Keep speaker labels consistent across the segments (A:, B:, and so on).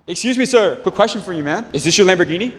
A: Excuse me, sir. Quick question for you, man. Is this your Lamborghini?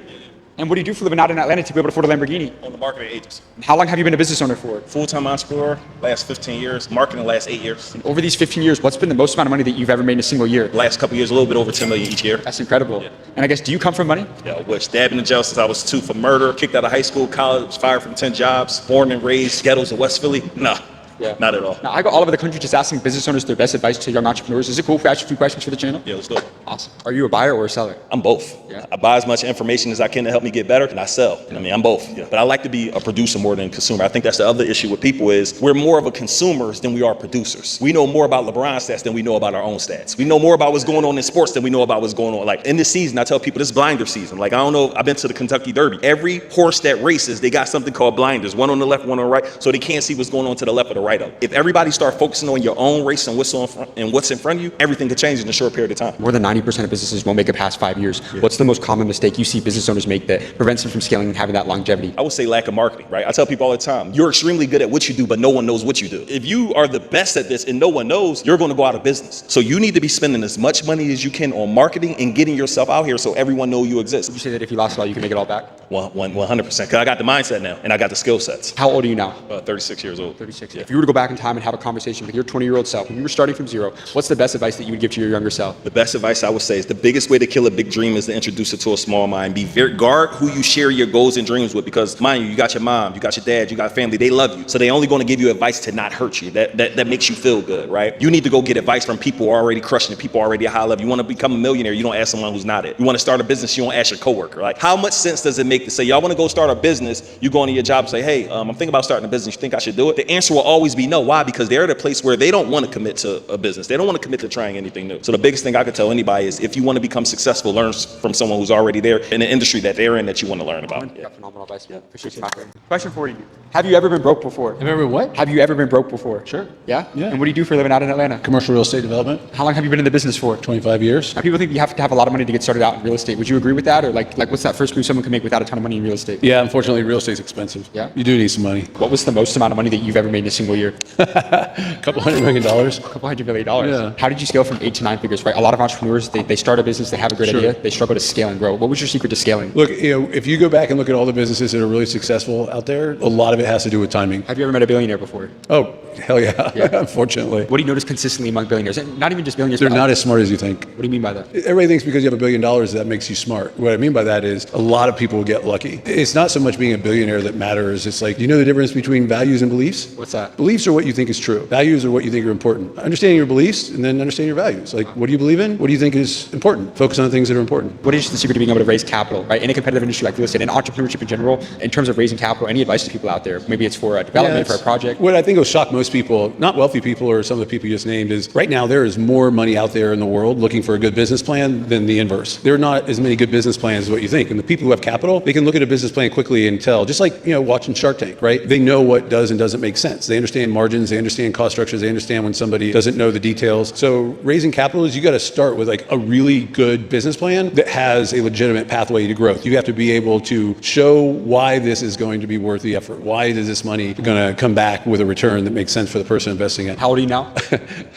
A: And what do you do for a living out in Atlanta to be able to afford a Lamborghini?
B: On the marketing agency.
A: How long have you been a business owner for?
B: Full-time entrepreneur, last 15 years. Marketing, last 8 years.
A: And over these 15 years, what's been the most amount of money that you've ever made in a single year?
B: Last couple years, a little bit over 10 million each year.
A: That's incredible. Yeah. And I guess, do you come from money?
B: Yeah, I wish. Dad been in jail since I was 2 for murder. Kicked out of high school, college, fired from 10 jobs. Born and raised ghettos in West Philly. Nah. Yeah. Not at all.
A: Now, I go all over the country just asking business owners their best advice to young entrepreneurs. Is it cool if I ask you a few questions for the channel?
B: Yeah, let's go.
A: Awesome. Are you a buyer or a seller?
B: I'm both. Yeah. I buy as much information as I can to help me get better, and I sell. I mean, I'm both. Yeah. But I like to be a producer more than a consumer. I think that's the other issue with people is we're more of a consumers than we are producers. We know more about LeBron's stats than we know about our own stats. We know more about what's going on in sports than we know about what's going on. Like in this season, I tell people this is blinder season. Like, I don't know, I've been to the Kentucky Derby. Every horse that races, they got something called blinders. One on the left, one on the right, so they can't see what's going on to the left or the right of them. If everybody start focusing on your own race and what's in front of you, everything could change in a short period of time.
A: More than 90% of businesses won't make it past 5 years. Yeah. What's the most common mistake you see business owners make that prevents them from scaling and having that longevity?
B: I would say lack of marketing, right? I tell people all the time, you're extremely good at what you do, but no one knows what you do. If you are the best at this and no one knows, you're going to go out of business. So you need to be spending as much money as you can on marketing and getting yourself out here so everyone know you exist.
A: Would you say that if you lost it all, you can make it all back?
B: 100%, because I got the mindset now and I got the skill sets.
A: How old are you now?
B: 36 years old.
A: 36. Yeah. If you were to go back in time and have a conversation with your 20-year-old self, when you were starting from zero, what's the best advice that you would give to your younger self?
B: The best advice I would say is the biggest way to kill a big dream is to introduce it to a small mind. Be very guard who you share your goals and dreams with, because mind you got your mom, you got your dad, you got family, they love you. So they only going to give you advice to not hurt you. That makes you feel good, right? You need to go get advice from people who are already crushing it, people already at high level. You want to become a millionaire, you don't ask someone who's not it. You want to start a business, you don't ask your coworker. Like, how much sense does it make to say, y'all want to go start a business, you go into your job and say, hey, I'm thinking about starting a business, you think I should do it? The answer will always be no. Why? Because they're at a place where they don't want to commit to a business. They don't want to commit to trying anything new. So the biggest thing I could tell anybody is if you want to become successful, learn from someone who's already there in the industry that they're in that you want to learn about.
A: Yeah. Phenomenal advice. Yeah. Appreciate you. Question for you. Have you ever been broke before?
C: Have you ever what?
A: Have you ever been broke before?
C: Sure.
A: Yeah?
C: Yeah.
A: And what do you do for a living out in Atlanta?
C: Commercial real estate development.
A: How long have you been in the business for?
C: 25 years.
A: Now, people think you have to have a lot of money to get started out in real estate. Would you agree with that? Or like what's that first move someone can make without a ton of money in real estate?
C: Yeah, unfortunately, real estate's expensive.
A: Yeah.
C: You do need some money.
A: What was the most amount of money that you've ever made in a single year?
C: A couple $100 million.
A: A couple $100 million. Yeah. How did you scale from 8 to 9 figures, right? A lot of entrepreneurs, they start a business, they have a great idea, they struggle to scale and grow. What was your secret to scaling?
C: Look, if you go back and look at all the businesses that are really successful out there, a lot of it has to do with timing.
A: Have you ever met a billionaire before?
C: Oh, hell yeah. Unfortunately.
A: What do you notice consistently among billionaires? And not even just billionaires.
C: They're not as smart as you think.
A: What do you mean by that?
C: Everybody thinks because you have $1 billion that makes you smart. What I mean by that is a lot of people get lucky. It's not so much being a billionaire that matters. It's like, do you know the difference between values and beliefs?
A: What's that?
C: Beliefs are what you think is true. Values are what you think are important. Understanding your beliefs and then understanding your values. Like, what do you believe in? What do you think is important? Focus on the things that are important.
A: What is the secret to being able to raise capital, right? In a competitive industry like real estate and entrepreneurship in general, in terms of raising capital, any advice to people out there? Maybe it's for a development, for a project.
C: What I think will shock most people, not wealthy people or some of the people you just named, is right now there is more money out there in the world looking for a good business plan than the inverse. There are not as many good business plans as what you think. And the people who have capital, they can look at a business plan quickly and tell, just like, watching Shark Tank, right? They know what does and doesn't make sense. They understand margins, they understand cost structures, they understand when somebody doesn't know the details. So raising capital is you got to start with like a really good business plan that has a legitimate pathway to growth. You have to be able to show why this is going to be worth the effort. Why is this money going to come back with a return that makes sense for the person investing in?
A: How old are you now?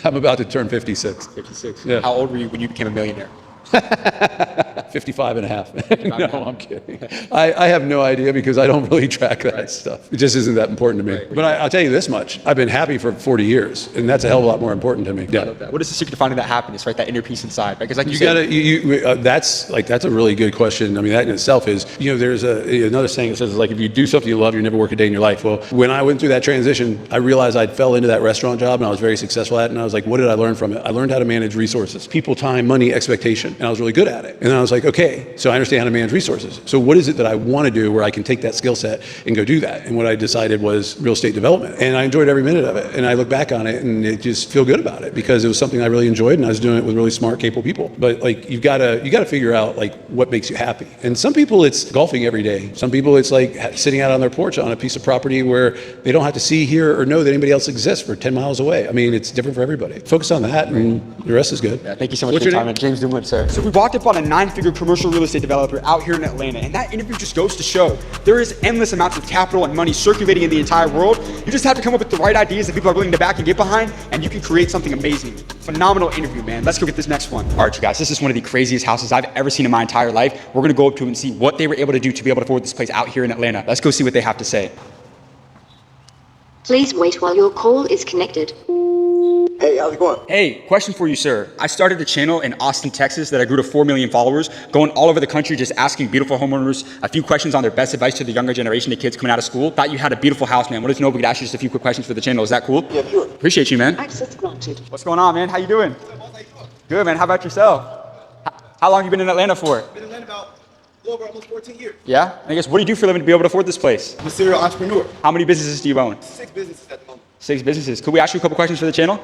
C: I'm about to turn 56.
A: 56.
C: Yeah.
A: How old were you when you became a millionaire?
C: 55 and a half. No, I'm kidding. I have no idea because I don't really track that stuff. It just isn't that important to me. But I'll tell you this much. I've been happy for 40 years, and that's a hell of a lot more important to me.
A: Yeah. I love that. What is the secret to finding that happiness, right? That inner peace inside, right? Because like
C: that's a really good question. I mean, that in itself is, there's another saying that says, like, if you do something you love, you never work a day in your life. Well, when I went through that transition, I realized I fell into that restaurant job, and I was very successful at it, and I was like, what did I learn from it? I learned how to manage resources, people, time, money, expectation, and I was really good at it. And then I was like, okay, so I understand how to manage resources. So what is it that I want to do where I can take that skill set and go do that? And what I decided was real estate development. And I enjoyed every minute of it. And I look back on it and it just feel good about it because it was something I really enjoyed and I was doing it with really smart, capable people. But like, you gotta figure out like what makes you happy. And some people it's golfing every day. Some people it's like sitting out on their porch on a piece of property where they don't have to see, hear, or know that anybody else exists for 10 miles away. I mean, it's different for everybody. Focus on that and the rest is good.
A: Yeah, thank you so much for your time. James Dumlin, sir. So we walked up on a 9 9-figure commercial real estate developer out here in Atlanta. And that interview just goes to show there is endless amounts of capital and money circulating in the entire world. You just have to come up with the right ideas that people are willing to back and get behind, and you can create something amazing. Phenomenal interview, man. Let's go get this next one. All right, you guys, this is one of the craziest houses I've ever seen in my entire life. We're gonna go up to it and see what they were able to do to be able to afford this place out here in Atlanta. Let's go see what they have to say.
D: Please wait while your call is connected.
E: Hey, how's it going?
A: Hey, question for you, sir. I started a channel in Austin, Texas that I grew to 4 million followers, going all over the country just asking beautiful homeowners a few questions on their best advice to the younger generation, the kids coming out of school. Thought you had a beautiful house, man. Wanted to know if we could ask you just a few quick questions for the channel. Is that cool?
E: Yeah, sure.
A: Appreciate you, man.
D: Access granted.
A: What's going on, man? How you doing? Good, man. How about yourself? How long you been in Atlanta for?
E: Been in Atlanta about a little over almost 14 years.
A: Yeah? I guess, what do you do for a living to be able to afford this place?
E: I'm a serial entrepreneur.
A: How many businesses do you own?
E: 6 businesses at the moment.
A: 6 businesses. Could we ask you a couple questions for the channel?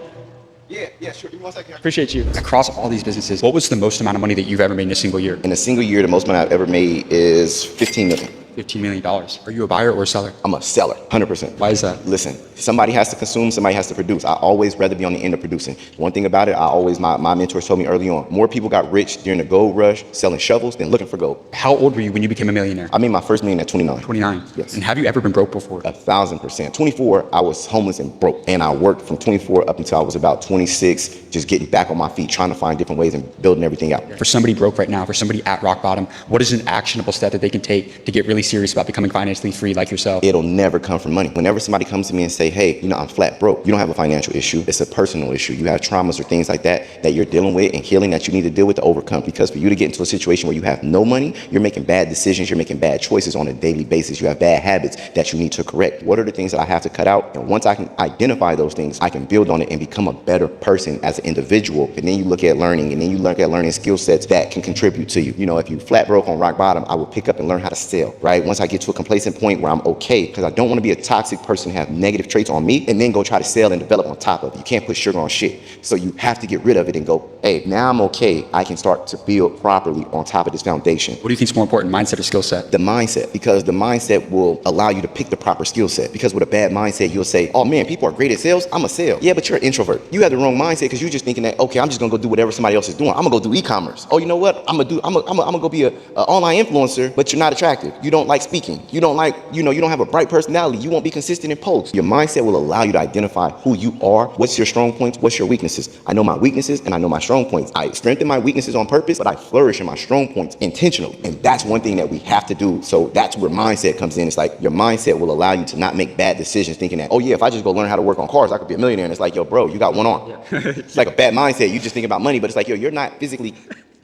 E: Yeah, sure. Give me 1 second.
A: Appreciate you. Across all these businesses, what was the most amount of money that you've ever made in a single year?
F: In a single year, the most money I've ever made is $15 million.
A: $15 million. Are you a buyer or a seller?
F: I'm a seller, 100%.
A: Why is that?
F: Listen, somebody has to consume, somebody has to produce. I always rather be on the end of producing. One thing about it, my mentors told me early on, more people got rich during the gold rush selling shovels than looking for gold.
A: How old were you when you became a millionaire?
F: I made my first million at 29.
A: 29.
F: Yes.
A: And have you ever been broke before?
F: 1,000%. 24, I was homeless and broke. And I worked from 24 up until I was about 26, just getting back on my feet, trying to find different ways and building everything out.
A: For somebody broke right now, for somebody at rock bottom, what is an actionable step that they can take to get really serious about becoming financially free like yourself?
F: It'll never come from money. Whenever somebody comes to me and say, hey, I'm flat broke, you don't have a financial issue. It's a personal issue. You have traumas or things like that you're dealing with and healing that you need to deal with to overcome. Because for you to get into a situation where you have no money, you're making bad decisions, you're making bad choices on a daily basis. You have bad habits that you need to correct. What are the things that I have to cut out? And once I can identify those things, I can build on it and become a better person as an individual. And then you look at learning, and then you look at learning skill sets that can contribute to you. If you flat broke on rock bottom, I will pick up and learn how to sell, right? Once I get to a complacent point where I'm okay, because I don't want to be a toxic person, have negative traits on me, and then go try to sell and develop on top of it. You can't put sugar on shit. So you have to get rid of it and go, hey, now I'm okay. I can start to build properly on top of this foundation.
A: What do you think is more important, mindset or skill set?
F: The mindset, because the mindset will allow you to pick the proper skill set. Because with a bad mindset, you'll say, oh man, people are great at sales, I'm a sale. Yeah, but you're an introvert. You have the wrong mindset because you're just thinking that, okay, I'm just gonna go do whatever somebody else is doing. I'm gonna go do e-commerce. Oh, you know what? I'm gonna go be a online influencer, but you're not attractive. You don't like speaking. You don't like, you don't have a bright personality. You won't be consistent in posts. Your mindset will allow you to identify who you are, what's your strong points, what's your weaknesses. I know my weaknesses and I know my strong points. I strengthen my weaknesses on purpose, but I flourish in my strong points intentionally. And that's one thing that we have to do. So that's where mindset comes in. It's like your mindset will allow you to not make bad decisions thinking that, oh yeah, if I just go learn how to work on cars, I could be a millionaire. And it's like, yo, bro, you got one arm. Yeah. It's like a bad mindset. You just think about money, but it's like, yo, you're not physically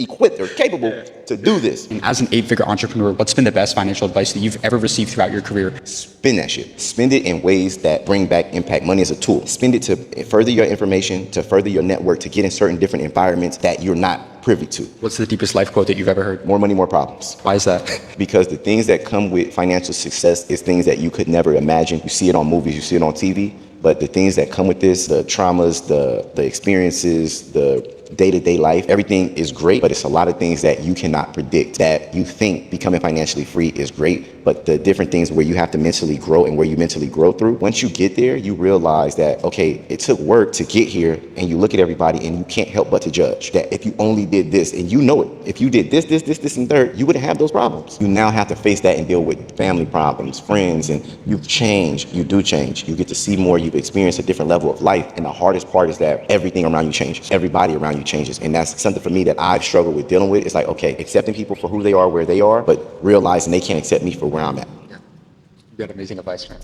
F: equipped or capable to do this.
A: And as an 8-figure entrepreneur, what's been the best financial advice that you've ever received throughout your career?
F: Spend that shit. Spend it in ways that bring back impact. Money is a tool. Spend it to further your information, to further your network, to get in certain different environments that you're not privy to.
A: What's the deepest life quote that you've ever heard?
F: More money, more problems.
A: Why is that?
F: Because the things that come with financial success is things that you could never imagine. You see it on movies, you see it on TV, but the things that come with this, the traumas, the experiences, the day-to-day life, everything is great, but it's a lot of things that you cannot predict that you think becoming financially free is great, but the different things where you have to mentally grow and where you mentally grow through, once you get there, you realize that, okay, it took work to get here, and you look at everybody and you can't help but to judge that if you only did this, and you know it, if you did this, and third, you wouldn't have those problems. You now have to face that and deal with family problems, friends, and you've changed, you do change. You get to see more, you've experienced a different level of life, and the hardest part is that everything around you changes. Everybody around you changes, and that's something for me that I've struggled with dealing with. It's like, okay, accepting people for who they are, where they are, but realizing they can't accept me for where I'm at.
A: You got amazing advice, man.